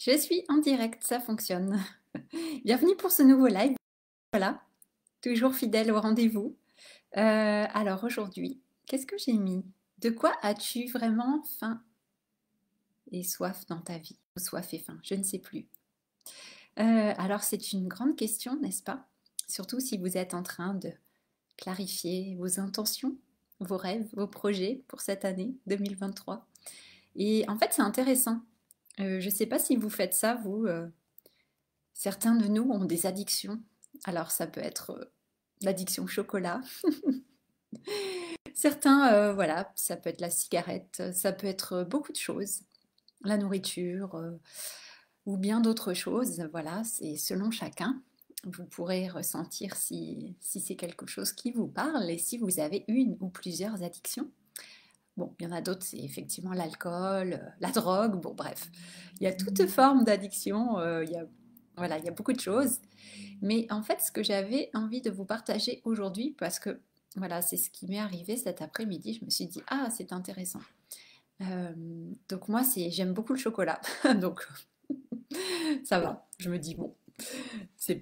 Je suis en direct, ça fonctionne. Bienvenue pour ce nouveau live. Voilà, toujours fidèle au rendez-vous. Alors aujourd'hui, qu'est-ce que j'ai mis? De quoi as-tu vraiment faim et soif dans ta vie? Ou soif et faim, je ne sais plus. Alors c'est une grande question, n'est-ce pas? Surtout si vous êtes en train de clarifier vos intentions, vos rêves, vos projets pour cette année 2023. Et en fait, c'est intéressant. Je ne sais pas si vous faites ça, vous. Certains de nous ont des addictions. Alors ça peut être l'addiction au chocolat. Certains, voilà, ça peut être la cigarette, ça peut être beaucoup de choses, la nourriture ou bien d'autres choses. Voilà, c'est selon chacun. Vous pourrez ressentir si c'est quelque chose qui vous parle et si vous avez une ou plusieurs addictions. Bon, il y en a d'autres, c'est effectivement l'alcool, la drogue, bon bref. Il y a toute forme d'addiction, voilà, il y a beaucoup de choses. Mais en fait, ce que j'avais envie de vous partager aujourd'hui, parce que voilà, c'est ce qui m'est arrivé cet après-midi, je me suis dit, ah, c'est intéressant. Euh, donc moi, j'aime beaucoup le chocolat, donc ça va. Je me dis, bon, c'est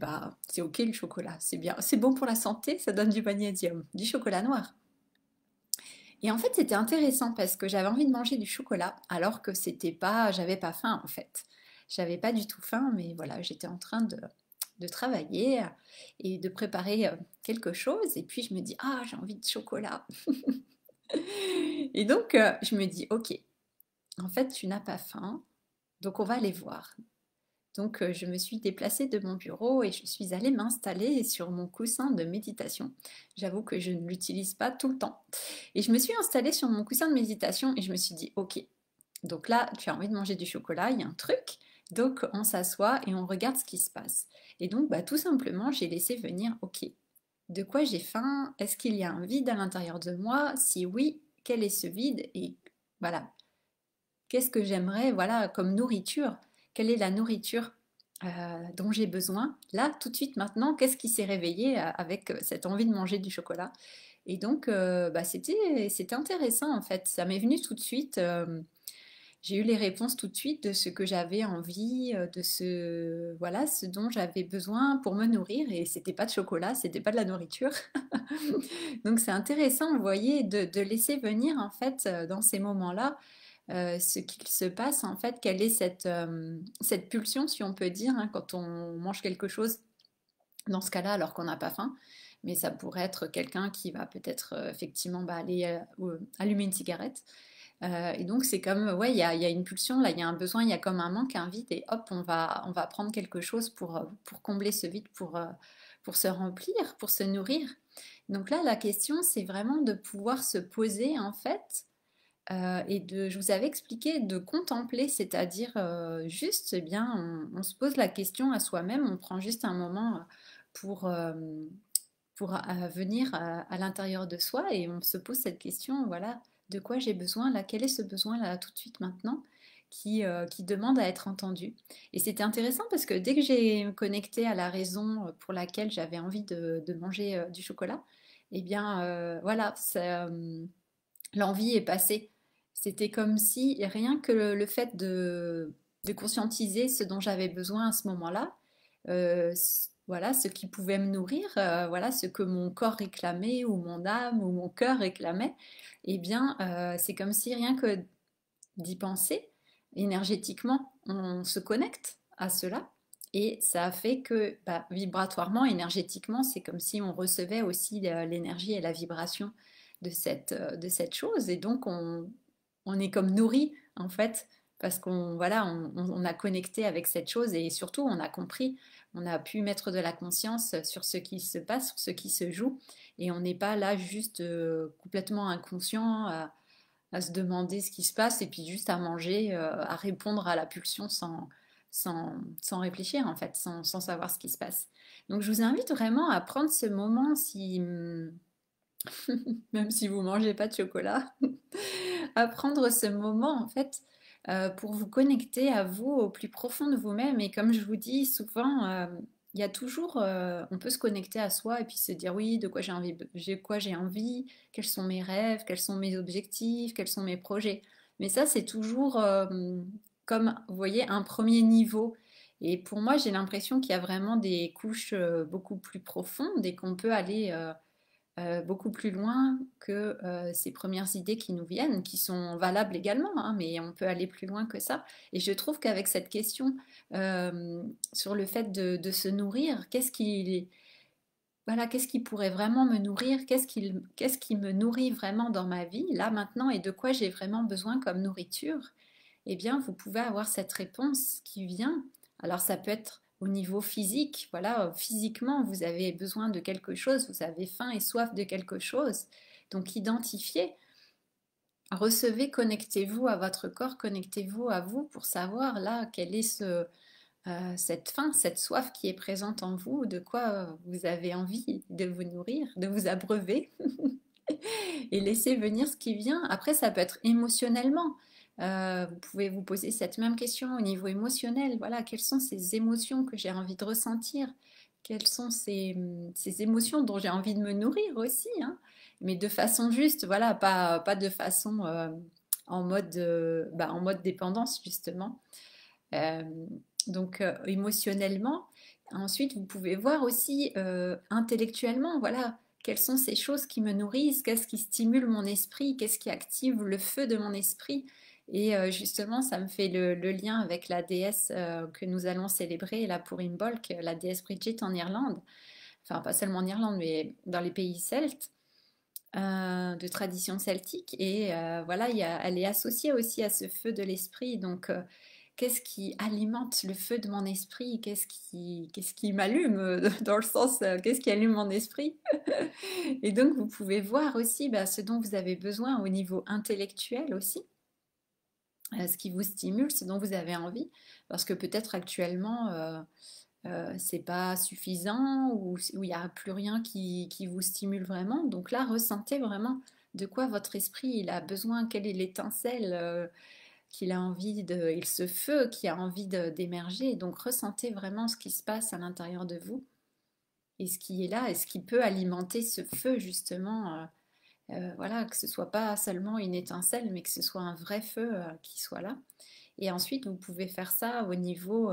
ok le chocolat, c'est bien, c'est bon pour la santé, ça donne du magnésium, du chocolat noir. Et en fait, c'était intéressant parce que j'avais envie de manger du chocolat, alors que j'avais pas faim en fait. J'avais pas du tout faim, mais voilà, j'étais en train de travailler et de préparer quelque chose. Et puis je me dis, ah, j'ai envie de chocolat. Et donc je me dis, ok, en fait, tu n'as pas faim, donc on va aller voir. Donc je me suis déplacée de mon bureau et je suis allée m'installer sur mon coussin de méditation. J'avoue que je ne l'utilise pas tout le temps. Et je me suis installée sur mon coussin de méditation et je me suis dit, ok, donc là, tu as envie de manger du chocolat, il y a un truc. Donc on s'assoit et on regarde ce qui se passe. Et donc bah, tout simplement, j'ai laissé venir, ok, de quoi j'ai faim? Est-ce qu'il y a un vide à l'intérieur de moi? Si oui, quel est ce vide? Et voilà, qu'est-ce que j'aimerais, voilà, comme nourriture? Quelle est la nourriture dont j'ai besoin? Là, tout de suite, maintenant, qu'est-ce qui s'est réveillé avec cette envie de manger du chocolat? Et donc, bah, c'était intéressant en fait. Ça m'est venu tout de suite. J'ai eu les réponses tout de suite de ce que j'avais envie, de voilà, ce dont j'avais besoin pour me nourrir. Et c'était pas de chocolat, c'était pas de la nourriture. Donc c'est intéressant, vous voyez, de laisser venir en fait dans ces moments-là ce qu'il se passe en fait, quelle est cette pulsion, si on peut dire, hein, quand on mange quelque chose dans ce cas-là alors qu'on n'a pas faim. Mais ça pourrait être quelqu'un qui va peut-être effectivement bah, aller allumer une cigarette. Et donc c'est comme, ouais, il y a une pulsion, là, il y a un besoin, il y a comme un manque, un vide, et hop, on va prendre quelque chose pour combler ce vide, pour se remplir, pour se nourrir. Donc là, la question, c'est vraiment de pouvoir se poser, en fait, je vous avais expliqué de contempler, c'est-à-dire juste, eh bien, on se pose la question à soi-même, on prend juste un moment pour, euh, pour venir à l'intérieur de soi et on se pose cette question, voilà, de quoi j'ai besoin là, quel est ce besoin là tout de suite maintenant qui demande à être entendu. Et c'était intéressant parce que dès que j'ai connecté à la raison pour laquelle j'avais envie de manger du chocolat, eh bien voilà, l'envie est passée. C'était comme si rien que le fait de conscientiser ce dont j'avais besoin à ce moment-là, voilà, ce qui pouvait me nourrir, voilà, ce que mon corps réclamait ou mon âme ou mon cœur réclamait, eh bien, c'est comme si rien que d'y penser, énergétiquement, on se connecte à cela. Et ça a fait que, bah, vibratoirement, énergétiquement, c'est comme si on recevait aussi l'énergie et la vibration de cette chose. Et donc, on est comme nourri, en fait, parce qu'on voilà, on a connecté avec cette chose et surtout, on a compris, on a pu mettre de la conscience sur ce qui se passe, sur ce qui se joue. Et on n'est pas là juste complètement inconscient à se demander ce qui se passe et puis juste à manger, à répondre à la pulsion sans réfléchir en fait, sans savoir ce qui se passe. Donc je vous invite vraiment à prendre ce moment si, même si vous mangez pas de chocolat, à prendre ce moment en fait pour vous connecter à vous au plus profond de vous-même. Et comme je vous dis souvent, il y a toujours, on peut se connecter à soi et puis se dire oui, quoi j'ai envie, quels sont mes rêves, quels sont mes objectifs, quels sont mes projets. Mais ça, c'est toujours comme, vous voyez, un premier niveau. Et pour moi, j'ai l'impression qu'il y a vraiment des couches beaucoup plus profondes et qu'on peut aller beaucoup plus loin que ces premières idées qui nous viennent, qui sont valables également, hein, mais on peut aller plus loin que ça. Et je trouve qu'avec cette question sur le fait de se nourrir, voilà, qu'est-ce qui pourrait vraiment me nourrir, qu'est-ce qui me nourrit vraiment dans ma vie, là maintenant, et de quoi j'ai vraiment besoin comme nourriture, eh bien, vous pouvez avoir cette réponse qui vient. Alors, ça peut être au niveau physique, voilà, physiquement, vous avez besoin de quelque chose, vous avez faim et soif de quelque chose. Donc, identifiez, recevez, connectez-vous à votre corps, connectez-vous à vous pour savoir là quelle est cette faim, cette soif qui est présente en vous, de quoi vous avez envie de vous nourrir, de vous abreuver. Et laisser venir ce qui vient. Après, ça peut être émotionnellement. Vous pouvez vous poser cette même question au niveau émotionnel. Voilà, quelles sont ces émotions que j'ai envie de ressentir? Quelles sont ces émotions dont j'ai envie de me nourrir aussi, hein, mais de façon juste, voilà, pas de façon en mode dépendance, justement. Euh, donc, émotionnellement. Ensuite, vous pouvez voir aussi intellectuellement, voilà, quelles sont ces choses qui me nourrissent, qu'est-ce qui stimule mon esprit, qu'est-ce qui active le feu de mon esprit. Et justement, ça me fait le lien avec la déesse que nous allons célébrer là pour Imbolc, la déesse Bridget en Irlande. Enfin, pas seulement en Irlande, mais dans les pays celtes, de tradition celtique. Et voilà, elle est associée aussi à ce feu de l'esprit. Donc, qu'est-ce qui alimente le feu de mon esprit? Qu'est-ce qui m'allume dans le sens, qu'est-ce qui allume mon esprit? Et donc, vous pouvez voir aussi bah, ce dont vous avez besoin au niveau intellectuel aussi, ce qui vous stimule, ce dont vous avez envie, parce que peut-être actuellement, c'est pas suffisant ou il n'y a plus rien qui vous stimule vraiment. Donc là, ressentez vraiment de quoi votre esprit il a besoin, quelle est l'étincelle qu'il a envie de, et ce feu qui a envie d'émerger. Donc ressentez vraiment ce qui se passe à l'intérieur de vous et ce qui est là et ce qui peut alimenter ce feu justement. Voilà, que ce soit pas seulement une étincelle, mais que ce soit un vrai feu qui soit là. Et ensuite, vous pouvez faire ça au niveau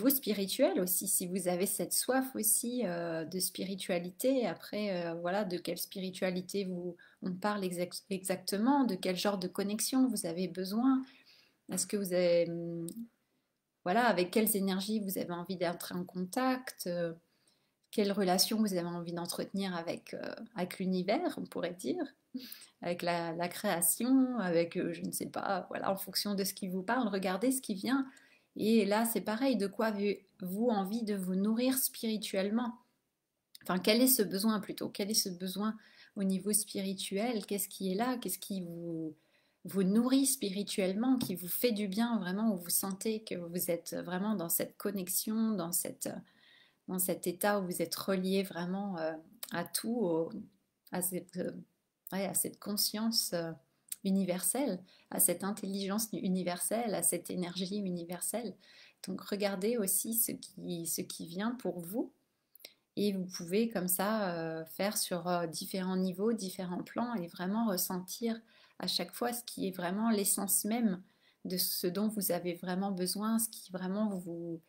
spirituel aussi, si vous avez cette soif aussi de spiritualité, après, voilà, de quelle spiritualité on parle exactement, de quel genre de connexion vous avez besoin, est-ce que vous avez, voilà, avec quelles énergies vous avez envie d'entrer en contact, quelle relation vous avez envie d'entretenir avec l'univers, on pourrait dire, avec la création, avec, je ne sais pas, voilà, en fonction de ce qui vous parle, regardez ce qui vient. Et là, c'est pareil, de quoi avez-vous envie de vous nourrir spirituellement? Enfin, quel est ce besoin plutôt? Quel est ce besoin au niveau spirituel? Qu'est-ce qui est là? Qu'est-ce qui vous nourrit spirituellement, qui vous fait du bien vraiment, où vous sentez que vous êtes vraiment dans cette connexion, dans cet état où vous êtes relié vraiment à tout, à cette, ouais, à cette conscience universelle, à cette intelligence universelle, à cette énergie universelle. Donc regardez aussi ce qui vient pour vous et vous pouvez comme ça faire sur différents niveaux, différents plans et vraiment ressentir à chaque fois ce qui est vraiment l'essence même de ce dont vous avez vraiment besoin, ce qui vraiment vous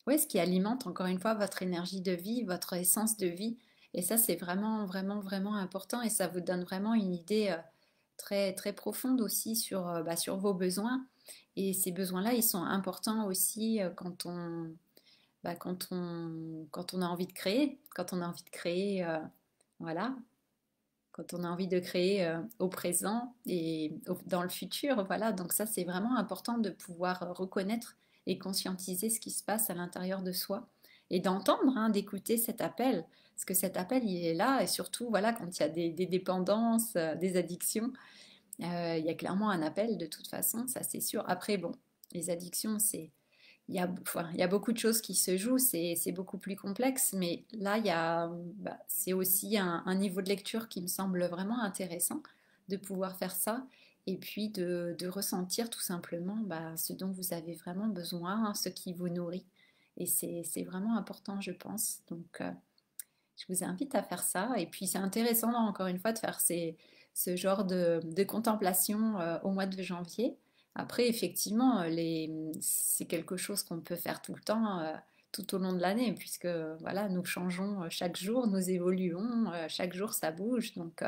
ouais, ce qui alimente encore une fois votre énergie de vie, votre essence de vie. Et ça, c'est vraiment, vraiment, vraiment important et ça vous donne vraiment une idée très, très profonde aussi sur, bah, sur vos besoins. Et ces besoins-là, ils sont importants aussi quand on a envie de créer, quand on a envie de créer, voilà, quand on a envie de créer au présent et dans le futur, voilà. Donc ça, c'est vraiment important de pouvoir reconnaître et conscientiser ce qui se passe à l'intérieur de soi et d'entendre, hein, d'écouter cet appel, parce que cet appel, il est là et surtout, voilà, quand il y a des dépendances, des addictions, il y a clairement un appel de toute façon, ça c'est sûr. Après, bon, les addictions, il y a beaucoup de choses qui se jouent, c'est beaucoup plus complexe, mais là, bah, c'est aussi un niveau de lecture qui me semble vraiment intéressant de pouvoir faire ça et puis de ressentir tout simplement bah, ce dont vous avez vraiment besoin, hein, ce qui vous nourrit. Et c'est vraiment important, je pense. Donc, je vous invite à faire ça. Et puis, c'est intéressant, là, encore une fois, de faire ce genre de contemplation au mois de janvier. Après, effectivement, c'est quelque chose qu'on peut faire tout le temps, tout au long de l'année, puisque voilà, nous changeons chaque jour, nous évoluons, chaque jour ça bouge, donc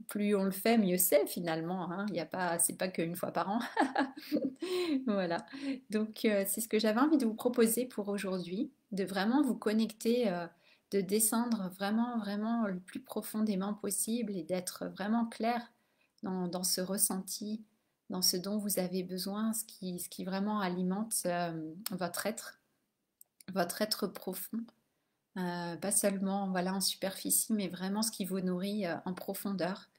plus on le fait, mieux c'est finalement, hein. Il y a pas, c'est pas qu'une fois par an. Voilà. Donc c'est ce que j'avais envie de vous proposer pour aujourd'hui, de vraiment vous connecter, de descendre vraiment, vraiment le plus profondément possible et d'être vraiment clair dans ce ressenti, dans ce dont vous avez besoin, ce qui vraiment alimente votre être profond. Pas seulement voilà, en superficie, mais vraiment ce qui vous nourrit en profondeur.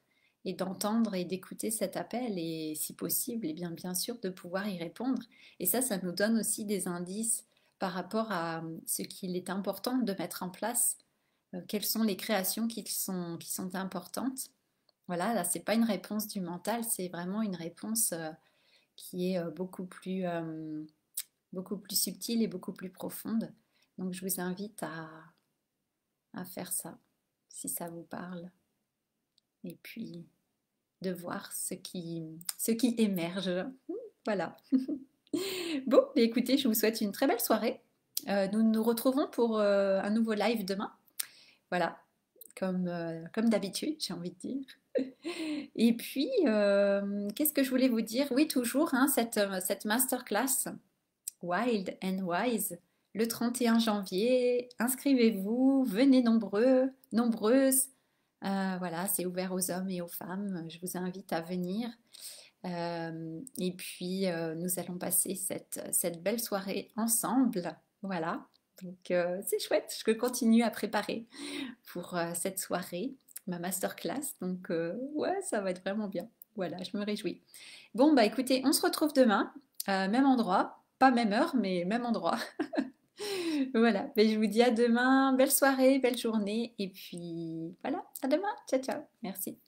Et d'entendre et d'écouter cet appel et si possible, et bien sûr de pouvoir y répondre. Et ça nous donne aussi des indices par rapport à ce qu'il est important de mettre en place, quelles sont les créations qui sont importantes. Voilà, là, c'est pas une réponse du mental, c'est vraiment une réponse qui est beaucoup plus subtile et beaucoup plus profonde. Donc je vous invite à faire ça, si ça vous parle. Et puis de voir ce qui émerge. Voilà. Bon, écoutez, je vous souhaite une très belle soirée. Nous nous retrouvons pour un nouveau live demain. Voilà, comme d'habitude, j'ai envie de dire. Et puis, qu'est-ce que je voulais vous dire? Oui, toujours, hein, cette masterclass Wild and Wise, le 31 janvier. Inscrivez-vous, venez nombreux, nombreuses. Voilà, c'est ouvert aux hommes et aux femmes. Je vous invite à venir. Et puis, nous allons passer cette belle soirée ensemble. Voilà. Donc, c'est chouette. Je continue à préparer pour cette soirée, ma masterclass. Donc, ouais, ça va être vraiment bien. Voilà, je me réjouis. Bon, bah écoutez, on se retrouve demain, même endroit. Pas même heure, mais même endroit. Voilà, mais je vous dis à demain. Belle soirée, belle journée. Et puis, voilà, à demain. Ciao, ciao. Merci.